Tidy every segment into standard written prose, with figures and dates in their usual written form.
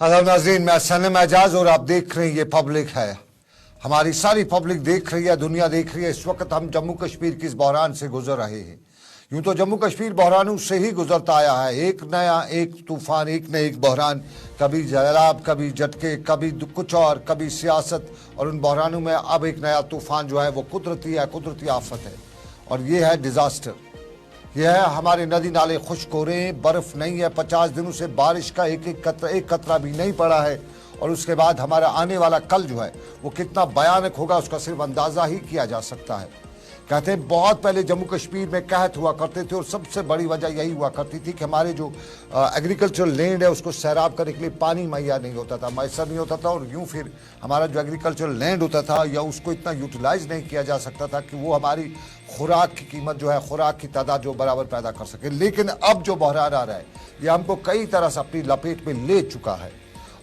Hello नाज़रीन, मैं सनम एजाज और आप देख रहे हैं ये पब्लिक है। हमारी सारी पब्लिक देख रही है, दुनिया देख रही है। इस वक्त हम जम्मू कश्मीर की इस बहरान से गुजर रहे हैं। यूं तो जम्मू कश्मीर बहरानों से ही गुजरता आया है, एक नया एक तूफान, एक न एक बहरान, कभी सैलाब, कभी झटके, कभी कुछ और, कभी सियासत। और उन बहरानों में अब एक नया तूफान जो है वो कुदरती है, कुदरती आफत है, और ये है डिजास्टर। यह है हमारे नदी नाले खुश्क हो रहे हैं, बर्फ नहीं है, 50 दिनों से बारिश का एक कतरा भी नहीं पड़ा है। और उसके बाद हमारा आने वाला कल जो है वो कितना भयानक होगा उसका सिर्फ अंदाजा ही किया जा सकता है। कहते हैं बहुत पहले जम्मू कश्मीर में कहत हुआ करते थे, और सबसे बड़ी वजह यही हुआ करती थी कि हमारे जो एग्रीकल्चरल लैंड है उसको सैराब करने के लिए पानी मुहैया नहीं होता था, मैसर नहीं होता था। और यूं फिर हमारा जो एग्रीकल्चरल लैंड होता था या उसको इतना यूटिलाइज नहीं किया जा सकता था कि वो हमारी खुराक की कीमत जो है, खुराक की तादाद जो बराबर पैदा कर सके। लेकिन अब जो बहरान आ रहा है ये हमको कई तरह से अपनी लपेट में ले चुका है,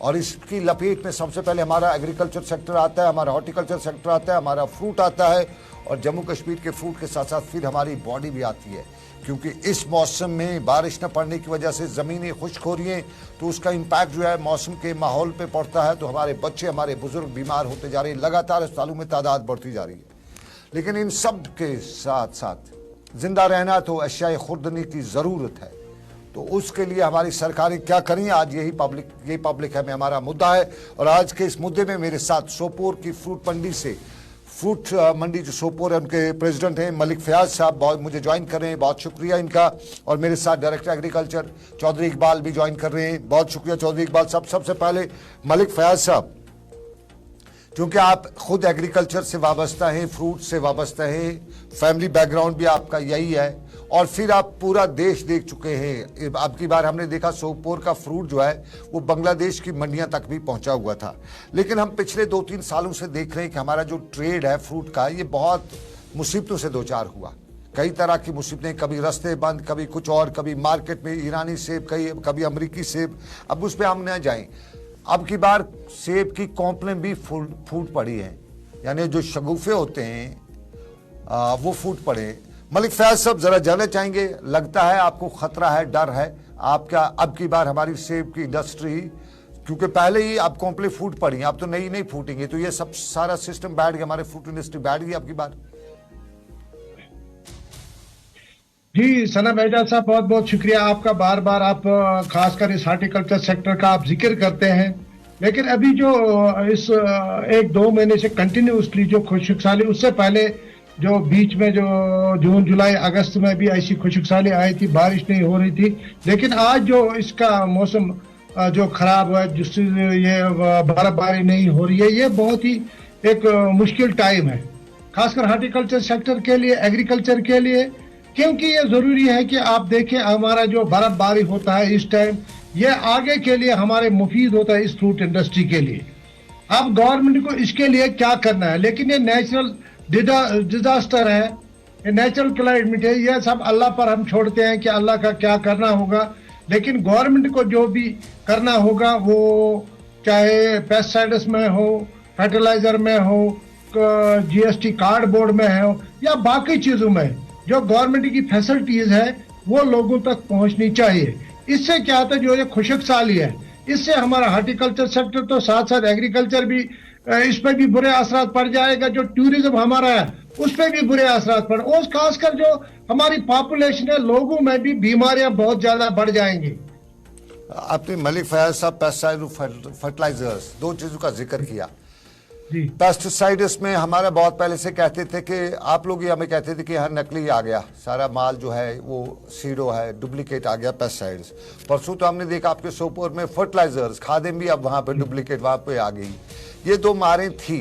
और इसकी लपेट में सबसे पहले हमारा एग्रीकल्चर सेक्टर आता है, हमारा हॉर्टिकल्चर सेक्टर आता है, हमारा फ्रूट आता है, और जम्मू कश्मीर के फ्रूट के साथ साथ फिर हमारी बॉडी भी आती है। क्योंकि इस मौसम में बारिश न पड़ने की वजह से ज़मीनें खुश्क हो रही हैं, तो उसका इम्पैक्ट जो है मौसम के माहौल पे पड़ता है। तो हमारे बच्चे, हमारे बुजुर्ग बीमार होते जा रहे हैं, लगातार अस्पतालों में तादाद बढ़ती जा रही है। लेकिन इन सब के साथ साथ जिंदा रहना तो अशियाए खुर्दनी की ज़रूरत है। तो उसके लिए हमारी सरकारें क्या करें, आज यही पब्लिक है में हमारा मुद्दा है। और आज के इस मुद्दे में मेरे साथ सोपोर की फ्रूट मंडी से, फ्रूट मंडी जो सोपोर है उनके प्रेसिडेंट हैं मलिक फयाज साहब, बहुत मुझे ज्वाइन कर रहे हैं, बहुत शुक्रिया इनका। और मेरे साथ डायरेक्टर एग्रीकल्चर चौधरी इकबाल भी ज्वाइन कर रहे हैं, बहुत शुक्रिया चौधरी इकबाल साहब। सबसे पहले मलिक फयाज साहब, क्योंकि आप खुद एग्रीकल्चर से वाबस्ता हैं, फ्रूट से वाबस्ता हैं, फैमिली बैकग्राउंड भी आपका यही है, और फिर आप पूरा देश देख चुके हैं। अब की बार हमने देखा सोपोर का फ्रूट जो है वो बांग्लादेश की मंडियां तक भी पहुंचा हुआ था। लेकिन हम पिछले 2-3 सालों से देख रहे हैं कि हमारा जो ट्रेड है फ्रूट का, ये बहुत मुसीबतों से दो चार हुआ। कई तरह की मुसीबतें, कभी रास्ते बंद, कभी कुछ और, कभी मार्केट में ईरानी सेब, कभी अमरीकी सेब। अब उस पर हम न जाएं। अब की बार सेब की कॉम्प्लेन भी फूट पड़ी है, यानी जो शगुफे होते हैं वो फूट पड़े। मलिक फयाज साहब, जरा जानना चाहेंगे, लगता है आपको खतरा है, डर है आपका अब की बार हमारी सेब की इंडस्ट्री, क्योंकि पहले ही अब कॉम्प्लेन फूट पड़ी, अब तो नई नहीं फूटेंगे, तो ये सब सारा सिस्टम बैठ गया, हमारे फ्रूट इंडस्ट्री बैठ गई अब की बार? जी सनम एजाज साहब, बहुत बहुत शुक्रिया आपका। बार बार आप खासकर इस हार्टिकल्चर सेक्टर का आप जिक्र करते हैं, लेकिन अभी जो इस 1-2 महीने से कंटिन्यूसली जो खुशकसाली, उससे पहले जो बीच में जो जून जुलाई अगस्त में भी ऐसी खुशकसाली आई थी, बारिश नहीं हो रही थी। लेकिन आज जो इसका मौसम जो खराब हुआ, जिससे ये बर्फबारी नहीं हो रही है, ये बहुत ही एक मुश्किल टाइम है, खासकर हार्टिकल्चर सेक्टर के लिए, एग्रीकल्चर के लिए। क्योंकि ये जरूरी है कि आप देखें, हमारा जो बर्फबारी होता है इस टाइम, ये आगे के लिए हमारे मुफीद होता है इस फ्रूट इंडस्ट्री के लिए। अब गवर्नमेंट को इसके लिए क्या करना है, लेकिन ये नेचुरल डिजास्टर है, ये नेचुरल क्लाइमेट है, ये सब अल्लाह पर हम छोड़ते हैं कि अल्लाह का क्या करना होगा। लेकिन गवर्नमेंट को जो भी करना होगा, वो चाहे पेस्टिसाइड्स में हो, फर्टिलाइजर में हो, जीएसटी कार्ड बोर्ड में हो, या बाकी चीजों में जो गवर्नमेंट की फैसिलिटीज है वो लोगों तक पहुंचनी चाहिए। इससे क्या होता है, जो ये खुशकसाली है, इससे हमारा हार्टिकल्चर सेक्टर तो साथ साथ एग्रीकल्चर भी, इस पर भी बुरे असरात पड़ जाएगा। जो टूरिज्म हमारा है उस पर भी बुरे असरात पड़, और खासकर जो हमारी पॉपुलेशन है, लोगों में भी बीमारियां बहुत ज्यादा बढ़ जाएंगी। आपने मलिक फयाज साहब पेस्टिसाइड और फर्टिलाइजर्स, दो चीजों का जिक्र किया। पेस्टिसाइड्स में हमारा बहुत पहले से कहते थे कि आप लोग ये हमें कहते थे कि यहाँ नकली आ गया, सारा माल जो है वो सीडो है, डुप्लीकेट आ गया पेस्टिसाइड्स। परसों तो हमने देखा आपके सोपोर में फर्टिलाइजर्स, खादें भी अब वहाँ पे डुप्लीकेट वहाँ पे आ गई। ये दो मारें थी,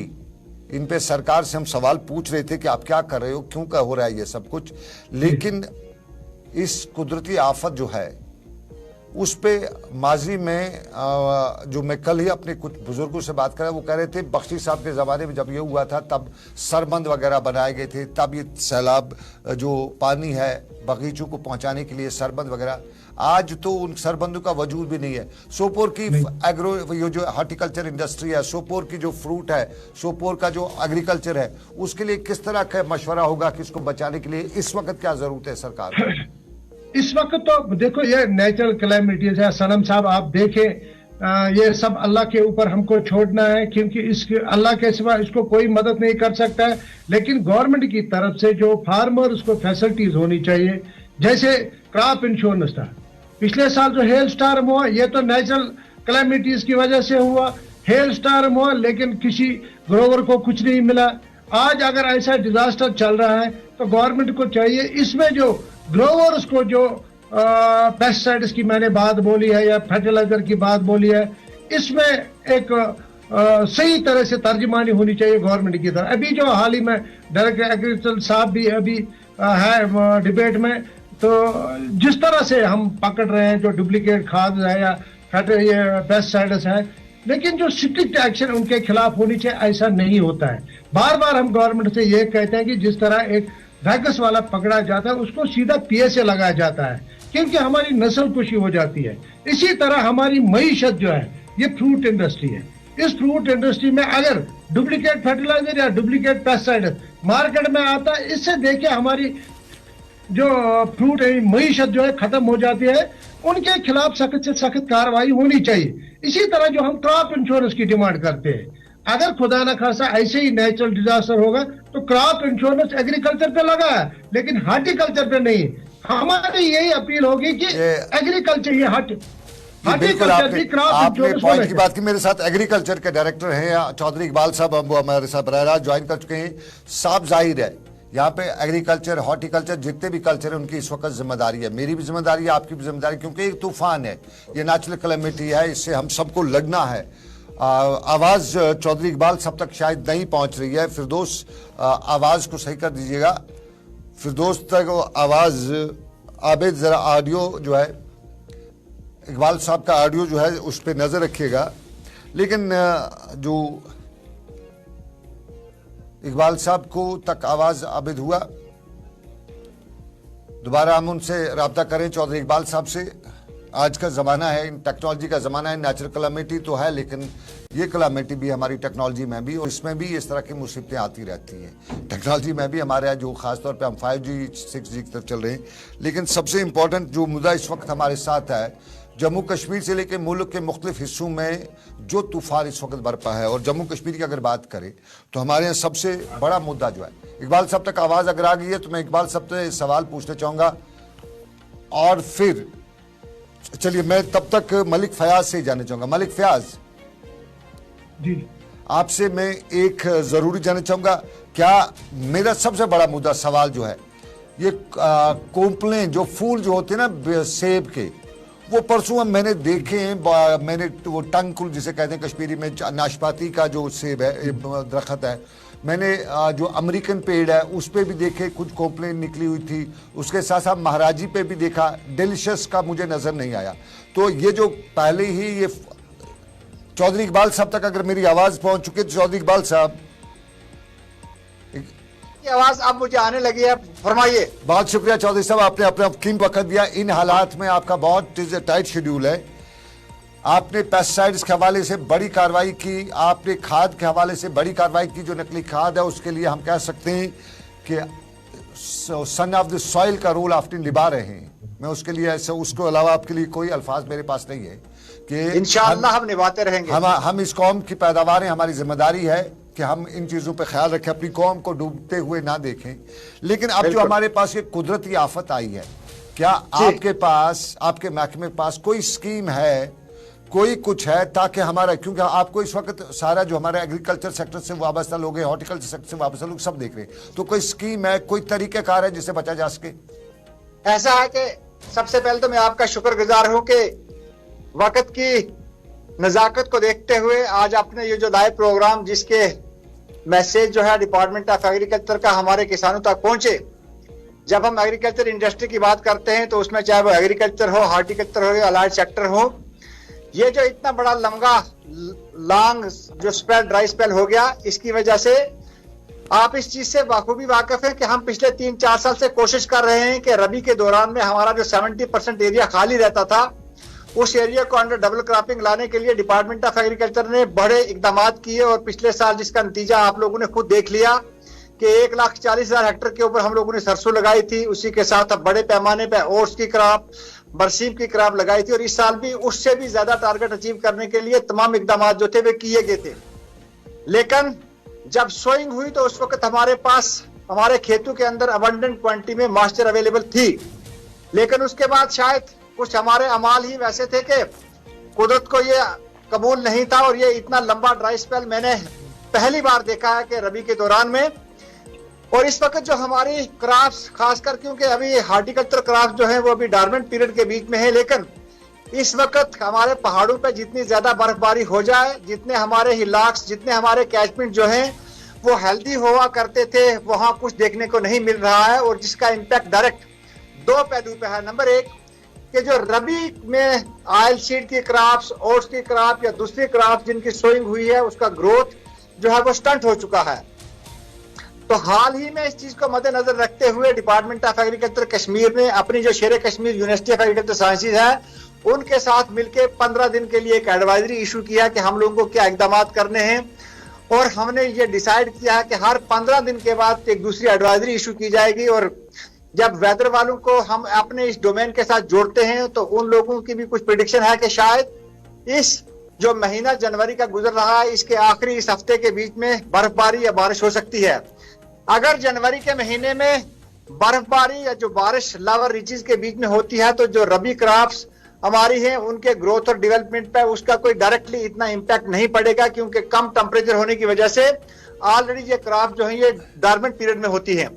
इन पे सरकार से हम सवाल पूछ रहे थे कि आप क्या कर रहे हो, क्यों का हो रहा है ये सब कुछ। लेकिन इस कुदरती आफत जो है उस पे माजी में जो मैं कल ही अपने कुछ बुजुर्गों से बात कर रहा, वो कह रहे थे बख्शी साहब के ज़माने में जब ये हुआ था तब सरबंद वगैरह बनाए गए थे, तब ये सैलाब जो पानी है बगीचों को पहुंचाने के लिए सरबंद वगैरह, आज तो उन सरबंदों का वजूद भी नहीं है। सोपोर की एग्रो, ये जो हार्टिकल्चर इंडस्ट्री है, सोपोर की जो फ्रूट है, सोपोर का जो एग्रीकल्चर है, उसके लिए किस तरह का मशवरा होगा कि इसको बचाने के लिए इस वक्त क्या जरूरत है सरकार को? इस वक्त तो देखो, ये नेचुरल क्लैमिटीज है सनम साहब। आप देखें ये सब अल्लाह के ऊपर हमको छोड़ना है, क्योंकि इस अल्लाह के सिवा इसको कोई मदद नहीं कर सकता है। लेकिन गवर्नमेंट की तरफ से जो फार्मर्स को फैसिलिटीज होनी चाहिए, जैसे क्रॉप इंश्योरेंस था, पिछले साल जो हेल स्टार्म हुआ ये तो नेचुरल कैलेमिटीज की वजह से हुआ, हेल स्टार्म हुआ, लेकिन किसी ग्रोवर को कुछ नहीं मिला। आज अगर ऐसा डिजास्टर चल रहा है तो गवर्नमेंट को चाहिए इसमें जो ग्रोवर्स को जो पेस्टिसाइड्स की मैंने बात बोली है या फर्टिलाइजर की बात बोली है, इसमें एक सही तरह से तर्जुमानी होनी चाहिए गवर्नमेंट की तरफ। अभी जो हाल ही में डायरेक्टर एग्रीकल्चर साहब भी अभी है डिबेट में, तो जिस तरह से हम पकड़ रहे हैं जो डुप्लीकेट खाद है या ये पेस्टिसाइड्स है, लेकिन जो स्ट्रिक्ट एक्शन उनके खिलाफ होनी चाहिए, ऐसा नहीं होता है। बार बार हम गवर्नमेंट से ये कहते हैं कि जिस तरह एक वैगस वाला पकड़ा जाता है उसको सीधा पीएसए लगाया जाता है, क्योंकि हमारी नस्ल कुशी हो जाती है। इसी तरह हमारी मईशत जो है ये फ्रूट इंडस्ट्री है। इस फ्रूट इंडस्ट्री में अगर डुप्लीकेट फर्टिलाइजर या डुप्लीकेट पेस्टिसाइड मार्केट में आता है, इससे देखिए हमारी जो फ्रूट मईशत जो है खत्म हो जाती है। उनके खिलाफ सख्त से सख्त कार्रवाई होनी चाहिए। इसी तरह जो हम क्रॉप इंश्योरेंस की डिमांड करते हैं, अगर खुदा न खासा ऐसे ही नेचुरल डिजास्टर होगा तो क्रॉप इंश्योरेंस एग्रीकल्चर पे लगा है, लेकिन हार्टिकल्चर पे नहीं। हमारी यही अपील होगी कि एग्रीकल्चर ये बिल्कुल आपने पॉइंट की बात की। मेरे साथ एग्रीकल्चर के डायरेक्टर हैं चौधरी इकबाल साहब, वो हमारे साथ बराह रास्त ज्वाइन कर चुके हैं। साफ जाहिर है यहाँ पे एग्रीकल्चर, हॉर्टिकल्चर, जितने भी कल्चर है उनकी इस वक्त जिम्मेदारी है। मेरी भी जिम्मेदारी है, आपकी भी जिम्मेदारी, क्योंकि एक तूफान है, ये नेचुरल कैलेमिटी है, इससे हम सबको लड़ना है। आवाज चौधरी इकबाल सब तक शायद नहीं पहुंच रही है। फिरदौस आवाज को सही कर दीजिएगा। फिरदौस तक आवाज आबिद जरा ऑडियो जो है, इकबाल साहब का ऑडियो जो है उस पर नजर रखिएगा। लेकिन जो इकबाल साहब को तक आवाज आबिद हुआ, दोबारा हम उनसे रब्ता करें चौधरी इकबाल साहब से। आज का ज़माना है, टेक्नोलॉजी का ज़माना है। नेचुरल कलामिटी तो है, लेकिन ये कलामिटी भी हमारी टेक्नोलॉजी में भी, और इसमें भी इस तरह की मुसीबतें आती रहती हैं। टेक्नोलॉजी में भी हमारे यहाँ जो ख़ासतौर पे हम 5G 6G की तरफ चल रहे हैं। लेकिन सबसे इम्पोर्टेंट जो मुद्दा इस वक्त हमारे साथ है, जम्मू कश्मीर से लेकर मुल्क के मुख्तलिफ हिस्सों में जो तूफान इस वक्त बरपा है, और जम्मू कश्मीर की अगर बात करें तो हमारे यहाँ सबसे बड़ा मुद्दा जो है, इकबाल साहब तक आवाज़ अगर आ गई है तो मैं इकबाल साहब से सवाल पूछना चाहूँगा, और फिर चलिए मैं तब तक मलिक फयाज से जानना चाहूँगा। मलिक फयाज जी, आपसे मैं एक ज़रूरी जानना चाहूँगा, क्या मेरा सबसे बड़ा मुद्दा सवाल जो है ये कोंपलें, जो फूल जो होते हैं ना सेब के, वो परसों मैंने देखे हैं, मैंने वो टंकुल जिसे कहते हैं कश्मीरी में, नाशपाती का जो सेब है, दरख्त है, मैंने जो अमेरिकन पेड़ है उस पे भी देखे कुछ कोंपलें निकली हुई थी। उसके साथ साथ महाराजी पे भी देखा, डिलीशियस का मुझे नजर नहीं आया। तो ये जो पहले ही ये चौधरी इकबाल साहब तक अगर मेरी आवाज पहुंच चुकी है तो चौधरी इकबाल साहब आवाज अब मुझे आने लगी है, फरमाइए। बहुत शुक्रिया चौधरी साहब, आपने अपना कीमती वक्त दिया। इन हालात में आपका बहुत टाइट शेड्यूल है। आपने पेस्टिसाइड्स के हवाले से बड़ी कार्रवाई की, आपने खाद के हवाले से बड़ी कार्रवाई की। जो नकली खाद है उसके लिए हम कह सकते हैं कि सन ऑफ द सॉइल का रोल आपने निभा रहे हैं। मैं उसके लिए ऐसे, उसके अलावा आपके लिए कोई अल्फाज मेरे पास नहीं है कि इंशाअल्लाह हम निभाते रहेंगे। हम इस कौम की पैदावार है, हमारी जिम्मेदारी है कि हम इन चीजों पे ख्याल रखें, अपनी कौम को डूबते हुए ना देखें। लेकिन अब जो हमारे पास ये कुदरती आफत आई है, क्या आपके पास, आपके महकमे के पास कोई स्कीम है, कोई कुछ है, ताकि हमारा, क्योंकि आपको इस वक्त सारा जो हमारा एग्रीकल्चर सेक्टर से वाबस्ता लोग हैं, हॉर्टिकल्चर सेक्टर से वाबस्ता लोग सब देख रहे हैं, तो कोई स्कीम है, कोई तरीक़ाकार है जिससे बचा जा सके? ऐसा है कि सबसे पहले तो मैं आपका शुक्रगुजार हूं कि वक्त की नजाकत को देखते हुए आज आपने ये जो लाइव प्रोग्राम, जिसके मैसेज जो है डिपार्टमेंट ऑफ एग्रीकल्चर का हमारे किसानों तक पहुंचे। जब हम एग्रीकल्चर इंडस्ट्री की बात करते हैं तो उसमें चाहे वो एग्रीकल्चर हो, हार्टिकल्चर हो या अलाइड सेक्टर हो, ये जो इतना बड़ा लंबा लॉन्ग जो स्पेल, ड्राई स्पेल हो गया, इसकी वजह से आप इस चीज से बाखूबी वाकिफ है कि हम पिछले 3-4 साल से कोशिश कर रहे हैं कि रबी के दौरान में हमारा जो 70% एरिया खाली रहता था, उस एरिया को अंडर डबल क्रॉपिंग लाने के लिए डिपार्टमेंट ऑफ एग्रीकल्चर ने बड़े इकदाम किए। और पिछले साल जिसका नतीजा आप लोगों ने खुद देख लिया कि 1,40,000 हेक्टेयर के ऊपर हम लोगों ने सरसों लगाई थी। उसी के साथ अब बड़े पैमाने पर ओट्स की क्रॉप, बरसीम की क्रॉप लगाई थी और इस साल भी उससे भी ज्यादा टारगेट अचीव करने के लिए तमाम इकदाम जो थे वे किए गए थे। लेकिन जब सोइंग हुई तो उस वक्त हमारे पास हमारे खेतों के अंदर अबंडेंट क्वांटिटी में मॉइस्चर अवेलेबल थी, लेकिन उसके बाद शायद कुछ हमारे अमाल ही वैसे थे कि कुदरत को ये कबूल नहीं था और ये इतना लंबा ड्राई स्पेल मैंने पहली बार देखा है कि रबी के दौरान में। और इस वक्त जो हमारी क्रॉप्स खासकर क्योंकि अभी हार्टिकल्चर क्रॉप्स जो है वो अभी डॉर्मेंट पीरियड के बीच में है, लेकिन इस वक्त हमारे पहाड़ों पे जितनी ज्यादा बर्फबारी हो जाए, जितने हमारे हिलाक्स, जितने हमारे कैचमेंट जो हैं वो हेल्दी हुआ करते थे, वहां कुछ देखने को नहीं मिल रहा है और जिसका इम्पैक्ट डायरेक्ट दो पहलू पे है। नंबर एक कि जो रबी में ऑयल सीड की क्रॉप्स, ओट्स की क्रॉप या दूसरी क्रॉप जिनकी सोइंग हुई है उसका ग्रोथ जो है वो स्टंट हो चुका है। तो हाल ही में इस चीज को मद्देनजर रखते हुए डिपार्टमेंट ऑफ एग्रीकल्चर कश्मीर ने अपनी जो शेर Kashmir university of agriculture sciences है उनके साथ मिलकर 15 दिन के लिए एक एडवाइजरी इशू किया कि हम लोगों को क्या इकदाम करने हैं, और हमने ये डिसाइड किया है कि हर 15 दिन के बाद एक दूसरी एडवाइजरी इशू की जाएगी। और जब वेदर वालों को हम अपने इस डोमेन के साथ जोड़ते हैं तो उन लोगों की भी कुछ प्रिडिक्शन है कि शायद इस जो महीना जनवरी का गुजर रहा है इसके आखिरी इस हफ्ते के बीच में बर्फबारी या बारिश हो सकती है। अगर जनवरी के महीने में बर्फबारी या जो बारिश लोअर रीचेस के बीच में होती है तो जो रबी क्रॉप्स हमारी हैं उनके ग्रोथ और डेवलपमेंट पे उसका कोई डायरेक्टली इतना इंपैक्ट नहीं पड़ेगा, क्योंकि कम टेम्परेचर होने की वजह से ऑलरेडी ये क्रॉप जो है ये डॉर्मेंट पीरियड में होती है।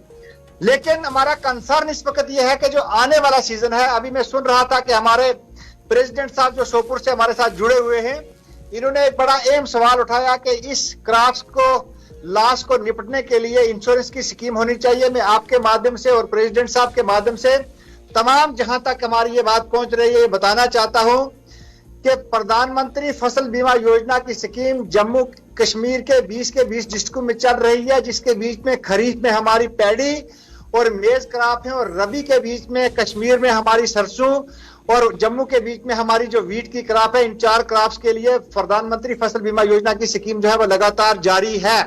लेकिन हमारा कंसर्न इस वक्त ये है कि जो आने वाला सीजन है, अभी मैं सुन रहा था कि हमारे प्रेसिडेंट साहब जो सोपुर से हमारे साथ जुड़े हुए हैं, इन्होंने एक बड़ा अहम सवाल उठाया कि इस क्रॉप्स को लॉस को निपटने के लिए इंश्योरेंस की स्कीम होनी चाहिए। मैं आपके माध्यम से और प्रेसिडेंट साहब के माध्यम से तमाम जहां तक हमारी ये बात पहुंच रही है ये बताना चाहता हूं कि प्रधानमंत्री फसल बीमा योजना की स्कीम जम्मू कश्मीर के 20 डिस्ट्रिक्टों में चल रही है, जिसके बीच में खरीफ में हमारी पैडी और मेज क्रॉप है और रबी के बीच में कश्मीर में हमारी सरसों और जम्मू के बीच में हमारी जो वीट की क्रॉप है। इन 4 क्रॉप्स के लिए प्रधानमंत्री फसल बीमा योजना की स्कीम जो है वो लगातार जारी है।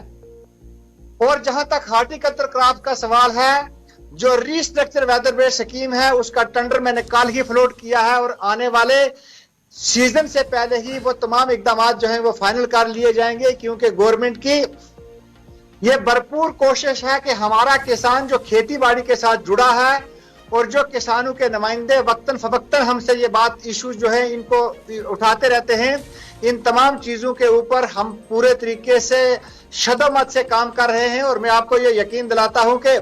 और जहां तक हार्टिकल्चर क्रॉप का सवाल है, जो रीस्ट्रक्चर वेदर बेस्ड स्कीम है उसका टेंडर मैंने कल ही फ्लोट किया है और आने वाले सीजन से पहले ही वो तमाम इकदाम जो हैं वो फाइनल कर लिए जाएंगे, क्योंकि गवर्नमेंट की ये भरपूर कोशिश है कि हमारा किसान जो खेती बाड़ी के साथ जुड़ा है और जो किसानों के नुमाइंदे वक्तन फवक्तन हमसे ये बात इश्यूज जो है इनको उठाते रहते हैं, इन तमाम चीजों के ऊपर हम पूरे तरीके से शदोमत से काम कर रहे हैं। और मैं आपको ये यकीन दिलाता हूं कि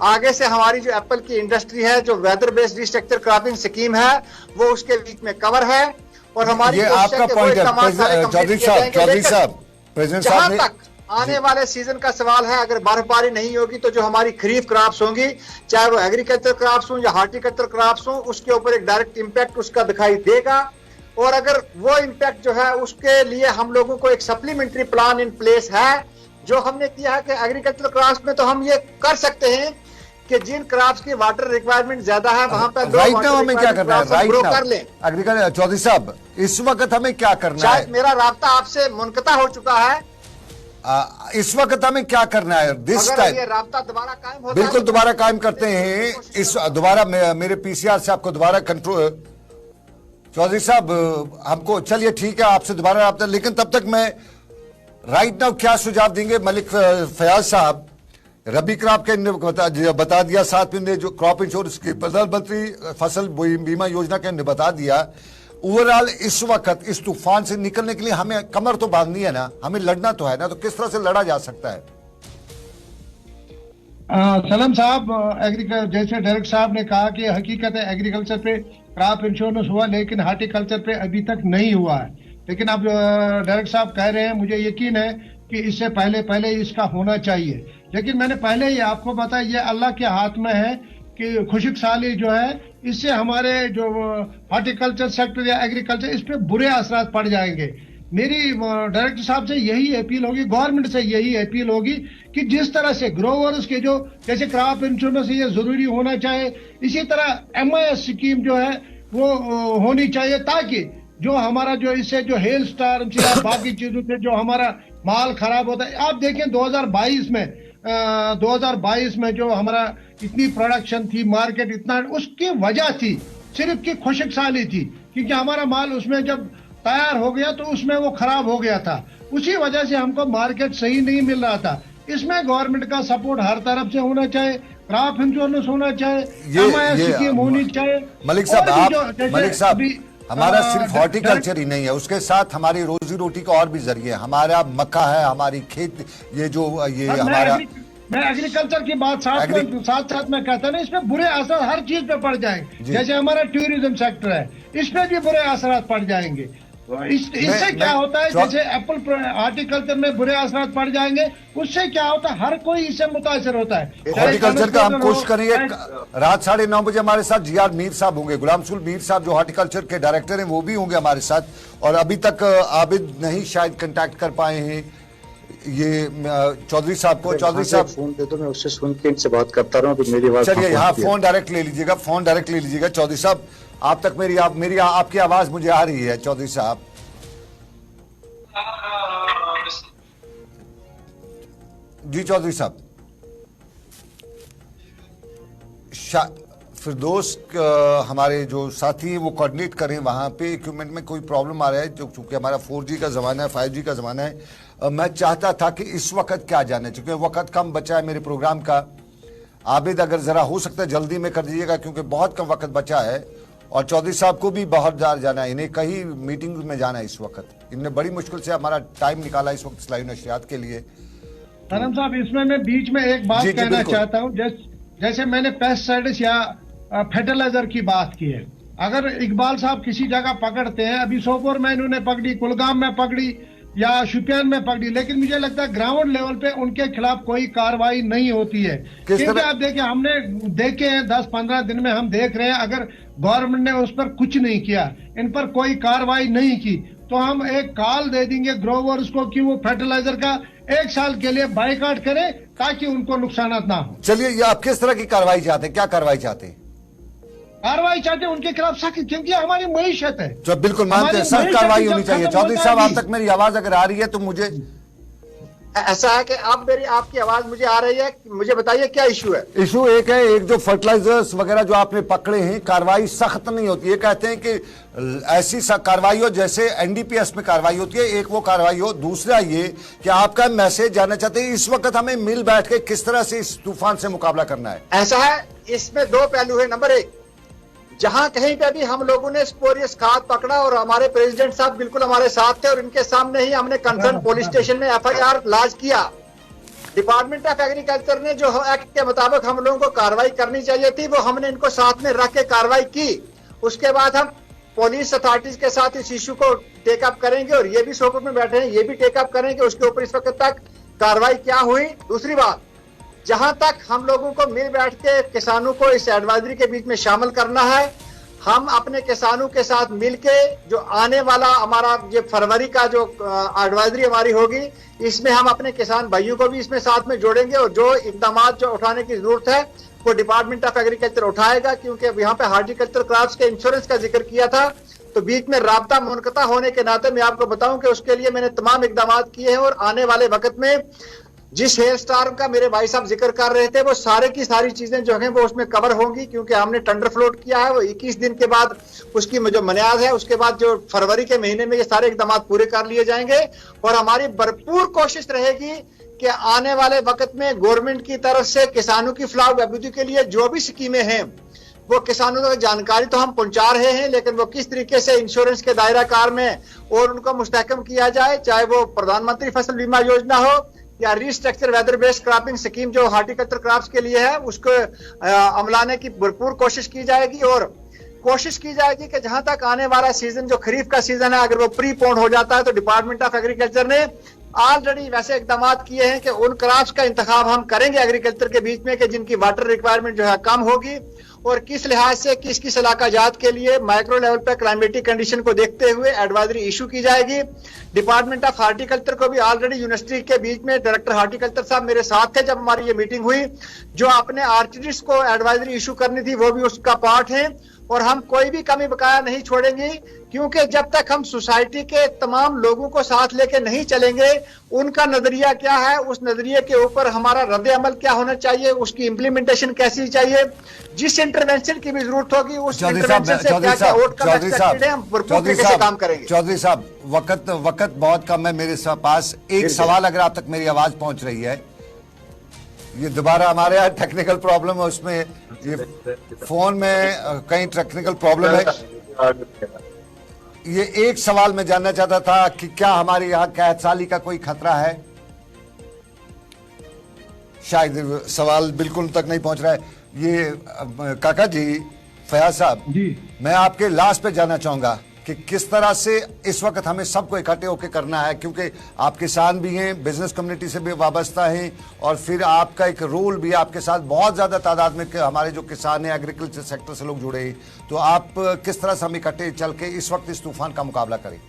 आगे से हमारी जो एप्पल की इंडस्ट्री है, जो weather based restructure cropping scheme है, वो उसके बीच में कवर है। और हमारी ये आपका पॉइंट है चौधरी साहब, प्रेसिडेंट साहब ने आने वाले सीजन का सवाल है, अगर बर्फबारी नहीं होगी तो जो हमारी खरीफ क्रॉप्स होंगी, चाहे वो एग्रीकल्चर क्रॉप्स हों या हार्टिकल्चर क्रॉप्स हों, उसके ऊपर एक डायरेक्ट इंपैक्ट उसका दिखाई देगा। और अगर वो इंपैक्ट जो है उसके लिए हम लोगों को एक सप्लीमेंट्री प्लान इन प्लेस है जो हमने किया है कि एग्रीकल्चर क्रॉप्स में तो हम ये कर सकते हैं कि जिन क्रॉप्स की वाटर रिक्वायरमेंट ज्यादा है वहां पर राइट नाउ हमें क्या करना है, राइट ग्रो नाउ कर लें। एग्रीकल्चर चौधरी साहब इस वक्त हमें क्या करना है? शायद मेरा राब्ता आपसे मुनक़ता हो चुका है, इस वक्त हमें क्या करना है? दिस अगर टाइम ये राब्ता दोबारा कायम होता बिल्कुल है तो दोबारा कायम करते हैं। इस दोबारा मेरे पीसीआर से आपको दोबारा कंट्रोल, चौधरी साहब हमको, चलिए ठीक है आपसे दोबारा राब्ता, लेकिन तब तक मैं राइट नाउ क्या सुझाव देंगे मलिक फयाज साहब? रबी क्रॉप के बता दिया, साथ में जो क्रॉप इंश्योरेंस की प्रधानमंत्री फसल बीमा योजना के बता दिया। ओवरऑल इस वक्त इस तूफान से निकलने के लिए हमें कमर तो बांधनी है ना, हमें लड़ना तो है ना, तो किस तरह से लड़ा जा सकता है? सलम साहब, जैसे डायरेक्टर साहब ने कहा कि हकीकत है एग्रीकल्चर पे क्रॉप इंश्योरेंस हुआ लेकिन हार्टिकल्चर पे अभी तक नहीं हुआ है। लेकिन अब डायरेक्टर साहब कह रहे हैं, मुझे यकीन है कि इससे पहले इसका होना चाहिए। लेकिन मैंने पहले ही आपको बताया ये अल्लाह के हाथ में है कि खुशक साली जो है इससे हमारे जो हॉर्टिकल्चर सेक्टर या एग्रीकल्चर इस पे बुरे असरात पड़ जाएंगे। मेरी डायरेक्टर साहब से यही अपील होगी, गवर्नमेंट से यही अपील होगी कि जिस तरह से ग्रोवर्स के जो जैसे क्रॉप इंश्योरेंस ये जरूरी होना चाहिए, इसी तरह MIS स्कीम जो है वो होनी चाहिए, ताकि जो हमारा जो इससे जो हेल स्टार्म या बाकी चीजों से जो हमारा माल खराब होता है। आप देखें 2022 में जो हमारा इतनी प्रोडक्शन थी, मार्केट इतना, उसकी वजह थी सिर्फ की खुशक साली थी, क्योंकि हमारा माल उसमें जब तैयार हो गया तो उसमें वो खराब हो गया था, उसी वजह से हमको मार्केट सही नहीं मिल रहा था। इसमें गवर्नमेंट का सपोर्ट हर तरफ से होना चाहिए, क्रॉप इंश्योरेंस होना चाहिए, MIS स्कीम होनी चाहिए। मलिक साहब, मलिक साहब, हमारा सिर्फ हॉर्टिकल्चर ही नहीं है, उसके साथ हमारी रोजी रोटी का और भी जरिए, हमारा मक्का है, हमारी खेत, ये जो ये हमारा, मैं एग्रीकल्चर की बात साथ में कहता ना, इसमें बुरे असर हर चीज पे पड़ जाएंगे। जैसे हमारा टूरिज्म सेक्टर है, इसमें भी बुरे असर पड़ जाएंगे। इससे क्या होता है, जैसे एप्पल हॉर्टिकल्चर में बुरे असर पड़ जाएंगे, उससे क्या होता है, हर कोई इससे मुतासिर होता है। हॉर्टिकल्चर का हम कोशिश करेंगे। रात 9:30 बजे हमारे साथ GR मीर साहब होंगे, गुलाम रसूल मीर साहब जो हॉर्टिकल्चर के डायरेक्टर हैं, वो भी होंगे हमारे साथ। और अभी तक आबिद नहीं शायद कांटेक्ट कर पाए हैं ये चौधरी साहब को। चौधरी साहब फोन दे दो, मैं उससे सुन के इनसे बात करता रहूं, तो मेरी आवाज। चलिए यहाँ फोन डायरेक्ट ले लीजिएगा, फोन डायरेक्ट ले लीजिएगा। चौधरी साहब, आप तक मेरी आपकी आवाज मुझे आ रही है। चौधरी साहब, जी चौधरी साहब, फिरदौस हमारे जो साथी हैं वो कोऑर्डिनेट करें वहाँ पे। इक्विपमेंट में कोई प्रॉब्लम आ रहा है, जो चूंकि हमारा 4G का ज़माना है, 5G का ज़माना है। मैं चाहता था कि इस वक्त क्या जाने, चूंकि वक्त कम बचा है मेरे प्रोग्राम का। आबिद, अगर ज़रा हो सकता है जल्दी में कर दीजिएगा, क्योंकि बहुत कम वक्त बचा है। और चौधरी साहब को भी बहुत जाना है, इन्हें कई मीटिंग में जाना है इस वक्त। इनने बड़ी मुश्किल से हमारा टाइम निकाला इस वक्त इस्लाही नशरियात के लिए। सनम साहब, इसमें मैं बीच में एक बात कहना चाहता हूँ। जैसे मैंने पेस्टिसाइड्स या फर्टिलाइजर की बात की है, अगर इकबाल साहब किसी जगह पकड़ते हैं, अभी सोपोर में इन्होंने पकड़ी, कुलगाम में पकड़ी या शुपियान में पकड़ी, लेकिन मुझे लगता है ग्राउंड लेवल पे उनके खिलाफ कोई कार्रवाई नहीं होती है। क्योंकि आप देखिए, हमने देखे हैं 10-15 दिन में हम देख रहे हैं, अगर गवर्नमेंट ने उस पर कुछ नहीं किया, इन पर कोई कार्रवाई नहीं की, तो हम एक कॉल दे देंगे ग्रोवर्स को कि वो फर्टिलाइजर का 1 साल के लिए बाइकाट करें, ताकि उनको नुकसान ना हो। चलिए, ये आप किस तरह की कार्रवाई चाहते हैं? क्या कार्रवाई चाहते हैं? कार्रवाई चाहते हैं उनके खिलाफ सख्त, क्योंकि हमारी मईशत है। जो बिल्कुल मानते हैं, सख्त कार्रवाई होनी चाहिए। चौधरी साहब, आप तक मेरी आवाज अगर आ रही है तो मुझे ऐसा है कि आपकी आवाज मुझे आ रही है, मुझे बताइए क्या इशू है। इशू एक है, एक जो फर्टिलाइजर्स वगैरह जो आपने पकड़े हैं, कार्रवाई सख्त नहीं होती। ये कहते हैं कि ऐसी कार्रवाई हो जैसे NDPS में कार्रवाई होती है, एक वो कार्रवाई हो। दूसरा ये कि आपका मैसेज जानना चाहते हैं, इस वक्त हमें मिल बैठ के किस तरह से इस तूफान से मुकाबला करना है। ऐसा है, इसमें 2 पहलू है। नंबर 1, जहां कहीं पे भी हम लोगों ने स्पोरियस खाद पकड़ा और हमारे प्रेसिडेंट साहब बिल्कुल हमारे साथ थे, और इनके सामने ही हमने कंसर्न पुलिस स्टेशन में FIR लॉन्च किया। डिपार्टमेंट ऑफ एग्रीकल्चर ने जो एक्ट के मुताबिक हम लोगों को कार्रवाई करनी चाहिए थी, वो हमने इनको साथ में रख के कार्रवाई की। उसके बाद हम पुलिस अथॉरिटीज के साथ इस इशू को टेकअप करेंगे, और ये भी सोपोर में बैठे हैं, ये भी टेकअप करेंगे उसके ऊपर इस वक्त तक कार्रवाई क्या हुई। दूसरी बात, जहां तक हम लोगों को मिल बैठ के किसानों को इस एडवाइजरी के बीच में शामिल करना है, हम अपने किसानों के साथ मिलके जो आने वाला हमारा ये फरवरी का जो एडवाइजरी हमारी होगी, इसमें हम अपने किसान भाइयों को भी इसमें साथ में जोड़ेंगे, और जो इकदाम जो उठाने की जरूरत है वो डिपार्टमेंट ऑफ एग्रीकल्चर उठाएगा। क्योंकि यहाँ पे हॉर्टिकल्चर क्रॉप्स के इंश्योरेंस का जिक्र किया था, तो बीच में राब्ता मुनक़ता होने के नाते मैं आपको बताऊं कि उसके लिए मैंने तमाम इकदाम किए हैं, और आने वाले वक्त में जिस हेयर स्टार का मेरे भाई साहब जिक्र कर रहे थे, वो सारे की सारी चीजें जो हैं वो उसमें कवर होंगी। क्योंकि हमने टेंडर फ्लोट किया है, वो 21 दिन के बाद उसकी जो बुनियाद है, उसके बाद जो फरवरी के महीने में ये सारे इकदाम पूरे कर लिए जाएंगे। और हमारी भरपूर कोशिश रहेगी कि आने वाले वक्त में गवर्नमेंट की तरफ से किसानों की फलाह बहबूदी के लिए जो भी स्कीमें हैं, वो किसानों तक जानकारी तो हम पहुंचा रहे हैं, लेकिन वो किस तरीके से इंश्योरेंस के दायरा कार में और उनको मुस्तहकम किया जाए, चाहे वो प्रधानमंत्री फसल बीमा योजना हो या restructure weather based cropping scheme जो हॉर्टिकल्चर क्रॉप्स के लिए है, उसको अमलाने की भरपूर कोशिश की जाएगी। और कोशिश की जाएगी कि जहां तक आने वाला सीजन जो खरीफ का सीजन है, अगर वो प्रीपोन हो जाता है, तो डिपार्टमेंट ऑफ एग्रीकल्चर ने ऑलरेडी वैसे इकदाम किए हैं कि उन क्रॉप्स का इंतखाब हम करेंगे एग्रीकल्चर के बीच में कि जिनकी वाटर रिक्वायरमेंट जो है कम होगी, और किस लिहाज से किस किस इलाका जात के लिए माइक्रो लेवल पर क्लाइमेटिक कंडीशन को देखते हुए एडवाइजरी इशू की जाएगी। डिपार्टमेंट ऑफ हॉर्टिकल्चर को भी ऑलरेडी यूनिवर्सिटी के बीच में डायरेक्टर हॉर्टिकल्चर साहब मेरे साथ थे जब हमारी ये मीटिंग हुई, जो अपने आर्चरिस्ट को एडवाइजरी इशू करनी थी वो भी उसका पार्ट है। और हम कोई भी कमी बकाया नहीं छोड़ेंगे, क्योंकि जब तक हम सोसाइटी के तमाम लोगों को साथ लेके नहीं चलेंगे, उनका नजरिया क्या है, उस नजरिए के ऊपर हमारा रद्द अमल क्या होना चाहिए, उसकी इम्प्लीमेंटेशन कैसी चाहिए, जिस इंटरवेंशन की भी जरूरत होगी उस इंटरवेंशन से क्या क्या आउटकम एक्सपेक्टेड है, हम भरपूर तरीके से काम करेंगे। चौधरी साहब, वक्त बहुत कम है मेरे पास। एक सवाल अगर आप तक मेरी आवाज पहुंच रही है, ये दोबारा हमारे यहाँ टेक्निकल प्रॉब्लम है, उसमें ये फोन में कहीं टेक्निकल प्रॉब्लम है। ये एक सवाल मैं जानना चाहता था कि क्या हमारे यहाँ कैद साली का कोई खतरा है? शायद सवाल बिल्कुल तक नहीं पहुंच रहा है। ये काका जी, फयाज साहब जी, मैं आपके लास्ट पे जाना चाहूंगा कि किस तरह से इस वक्त हमें सबको इकट्ठे होकर करना है, क्योंकि आप किसान भी हैं, बिजनेस कम्युनिटी से भी वाबस्ता हैं, और फिर आपका एक रोल भी है, आपके साथ बहुत ज़्यादा तादाद में हमारे जो किसान हैं, एग्रीकल्चर सेक्टर से लोग जुड़े हैं, तो आप किस तरह से हम इकट्ठे चल के इस वक्त इस तूफान का मुकाबला करें?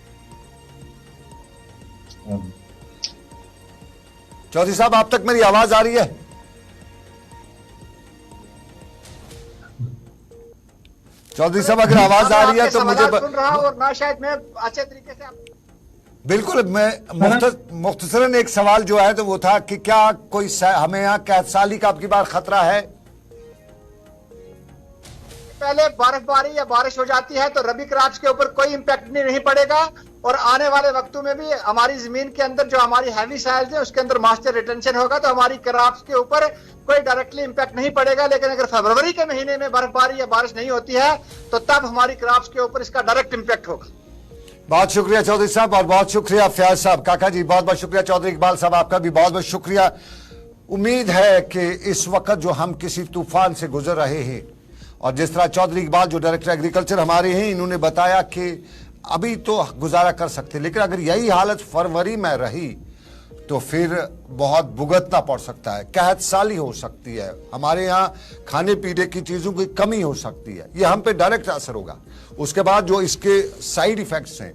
चौधरी साहब, आप तक मेरी आवाज आ रही है? चौधरी साहब, अगर आवाज आ रही है तो मुझे सुन रहा हूं और ना शायद मैं अच्छे तरीके से बिल्कुल। मैं मुख्तसरन एक सवाल जो है तो वो था कि क्या कोई हमें यहाँ कैद साली का अब की बार खतरा है? पहले बर्फबारी या बारिश हो जाती है तो रबी क्रॉप्स के ऊपर कोई इम्पैक्ट नहीं पड़ेगा, और आने वाले वक्तों में भी हमारी जमीन के अंदर जो हमारी हैवी सॉइल्स है उसके अंदर मॉइस्चर रिटेंशन होगा, तो हमारी क्रॉप्स के ऊपर कोई डायरेक्टली इम्पैक्ट नहीं पड़ेगा। लेकिन अगर फरवरी के महीने में बर्फबारी या बारिश नहीं होती है तो तब हमारी क्रॉप्स के ऊपर इसका डायरेक्ट इम्पैक्ट होगा। बहुत शुक्रिया चौधरी साहब, और बहुत शुक्रिया फयाज साहब। काका जी बहुत बहुत शुक्रिया। चौधरी इकबाल साहब, आपका भी बहुत बहुत शुक्रिया। उम्मीद है कि इस वक्त जो हम किसी तूफान से गुजर रहे हैं, और जिस तरह चौधरी इकबाल जो डायरेक्टर एग्रीकल्चर हमारे हैं, इन्होंने बताया कि अभी तो गुजारा कर सकते, लेकिन अगर यही हालत फरवरी में रही तो फिर बहुत भुगतना पड़ सकता है, कहत साली हो सकती है, हमारे यहाँ खाने पीने की चीज़ों की कमी हो सकती है, ये हम पे डायरेक्ट असर होगा। उसके बाद जो इसके साइड इफ़ेक्ट्स हैं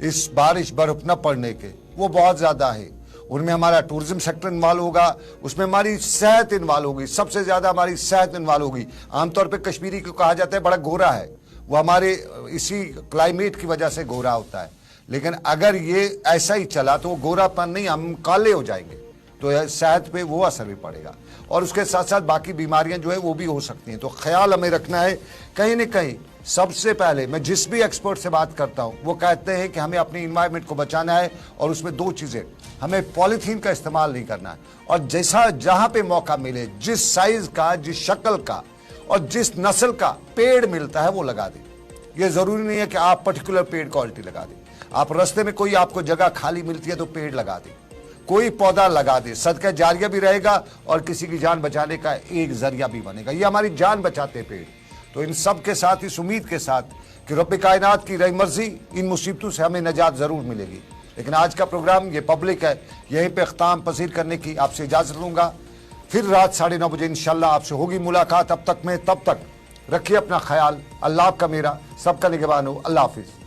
इस बारिश बर्फ न पड़ने के, वो बहुत ज़्यादा है। उनमें हमारा टूरिज्म सेक्टर इन्वॉल्व होगा, उसमें हमारी सेहत इन्वॉल्व होगी, सबसे ज़्यादा हमारी सेहत इन्वॉल्व होगी। आमतौर पे कश्मीरी को कहा जाता है बड़ा गोरा है, वो हमारे इसी क्लाइमेट की वजह से गोरा होता है, लेकिन अगर ये ऐसा ही चला तो वो गोरापन नहीं, हम काले हो जाएंगे, तो सेहत पे वो असर भी पड़ेगा, और उसके साथ साथ बाकी बीमारियां जो है वो भी हो सकती हैं। तो ख्याल हमें रखना है। कहीं ना कहीं सबसे पहले मैं जिस भी एक्सपर्ट से बात करता हूं वो कहते हैं कि हमें अपनी इन्वायरमेंट को बचाना है, और उसमें दो चीज़ें, हमें पॉलीथीन का इस्तेमाल नहीं करना है, और जैसा जहां पे मौका मिले, जिस साइज का, जिस शक्ल का और जिस नस्ल का पेड़ मिलता है वो लगा दें। ये ज़रूरी नहीं है कि आप पर्टिकुलर पेड़ क्वालिटी लगा दें, आप रास्ते में कोई आपको जगह खाली मिलती है तो पेड़ लगा दें, कोई पौधा लगा दे, सदका जारिया भी रहेगा और किसी की जान बचाने का एक जरिया भी बनेगा। ये हमारी जान बचाते पेड़। तो इन सब के साथ, इस उम्मीद के साथ कि रब कायनात की रही मर्जी, इन मुसीबतों से हमें निजात जरूर मिलेगी। लेकिन आज का प्रोग्राम ये पब्लिक है, यहीं पे अख्ताम पसीर करने की आपसे इजाजत लूंगा। फिर रात 9:30 बजे इंशाल्लाह आपसे होगी मुलाकात। तब तक रखिए अपना ख्याल। अल्लाह आपका, मेरा सबका निगहबान हो। अल्लाह हाफिज।